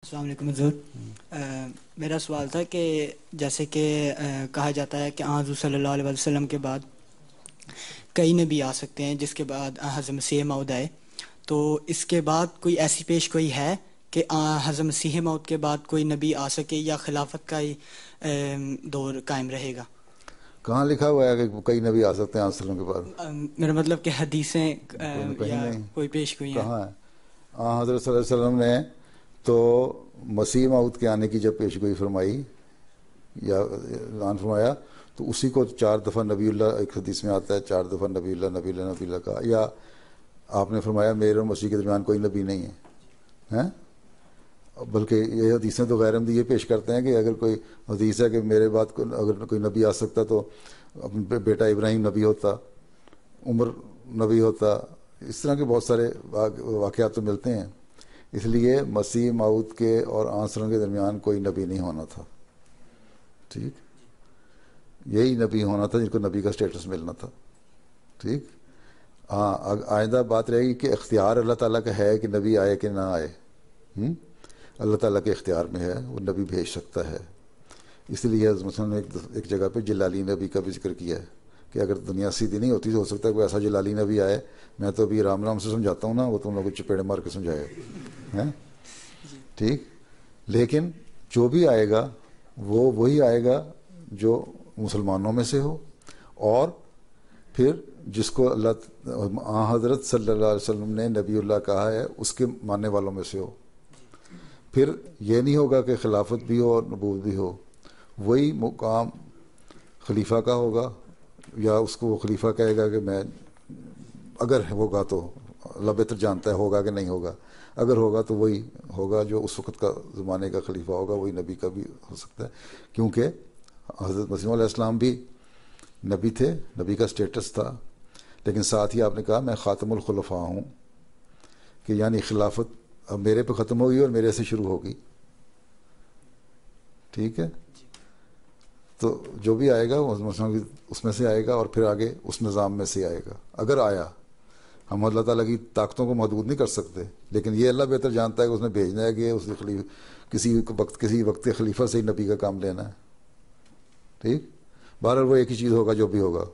السلام علیکم حضور. میرا سوال تھا کہ جیسے کہ کہا جاتا ہے کہ حضور صلی اللہ علیہ وسلم کے بعد کئی نبی آ سکتے ہیں جس کے بعد حضرت مسیح موعود آئے، تو اس کے بعد کوئی ایسی پیش گوئی ہے کہ حضرت مسیح موعود کے بعد کوئی نبی آ سکے یا خلافت کا ہی دور قائم رہے گا؟ کہاں لکھا ہوا ہے کہ کئی نبی آ سکتے ہیں آپ وسلم کے بعد؟ میرا مطلب کہ حدیثیں کہیں یا نہیں. کوئی پیش گوئی ہیں. کہاں ہے؟ حضرت صلی اللہ علیہ وسلم نے تو مسیح موعود کے آنے کی جب پیش گوئی فرمائی یا اعلان فرمایا تو اسی کو 4 دفعہ نبی اللہ، ایک حدیث میں آتا ہے 4 دفعہ نبی اللہ نبی اللہ نبی اللہ کا، یا آپ نے فرمایا میرے اور مسیح کے درمیان کوئی نبی نہیں ہے. بلکہ یہ حدیثیں تو غیر احمدی یہ پیش کرتے ہیں کہ اگر کوئی حدیث ہے کہ میرے بعد اگر کوئی نبی آ سکتا تو اپنے بیٹا ابراہیم نبی ہوتا، عمر نبی ہوتا. اس طرح کے بہت سارے واقعات تو ملتے ہیں. اس لیے مسیح موعود کے اور آنسروں کے درمیان کوئی نبی نہیں ہونا تھا. ٹھیک، یہی نبی ہونا تھا جن کو نبی کا سٹیٹس ملنا تھا. ٹھیک. آئندہ بات رہے گی کہ اختیار اللہ تعالیٰ کا ہے کہ نبی آئے کہ نہ آئے. اللہ تعالیٰ کے اختیار میں ہے، وہ نبی بھیج سکتا ہے. اس لیے مثلا نے ایک جگہ پہ جلالی نبی کا بھی ذکر کیا ہے کہ اگر دنیا سیدھی نہیں ہوتی تو ہو سکتا ہے کوئی ایسا جلالی نبی آئے. میں تو ابھی رام رام سے سمجھاتا ہوں نا، وہ تم لوگوں کو چپیڑے مار کے سمجھائے. ٹھیک. لیکن جو بھی آئے گا وہ وہی آئے گا جو مسلمانوں میں سے ہو، اور پھر جس کو اللہ حضرت صلی اللہ علیہ وسلم نے نبی اللہ کہا ہے اس کے ماننے والوں میں سے ہو. پھر یہ نہیں ہوگا کہ خلافت بھی ہو اور نبوت بھی ہو، وہی مقام خلیفہ کا ہوگا، یا اس کو وہ خلیفہ کہے گا کہ میں اگر ہوگا تو اللہ بہتر جانتا ہے ہوگا کہ نہیں ہوگا. اگر ہوگا تو وہی ہوگا جو اس وقت کا زمانے کا خلیفہ ہوگا، وہی نبی کا بھی ہو سکتا ہے. کیونکہ حضرت مسیح علیہ السلام بھی نبی تھے، نبی کا سٹیٹس تھا، لیکن ساتھ ہی آپ نے کہا میں خاتم الخلفاء ہوں، کہ یعنی خلافت اب میرے پہ ختم ہوگی اور میرے سے شروع ہوگی. ٹھیک ہے. تو جو بھی آئے گا وہ اس میں سے آئے گا، اور پھر آگے اس نظام میں سے آئے گا اگر آیا. ہم اللہ تعالیٰ کی طاقتوں کو محدود نہیں کر سکتے، لیکن یہ اللہ بہتر جانتا ہے کہ اس نے بھیجنا ہے کہ اس کسی وقت خلیفہ سے ہی نبی کا کام لینا ہے. ٹھیک. بہرحال وہ ایک ہی چیز ہوگا جو بھی ہوگا.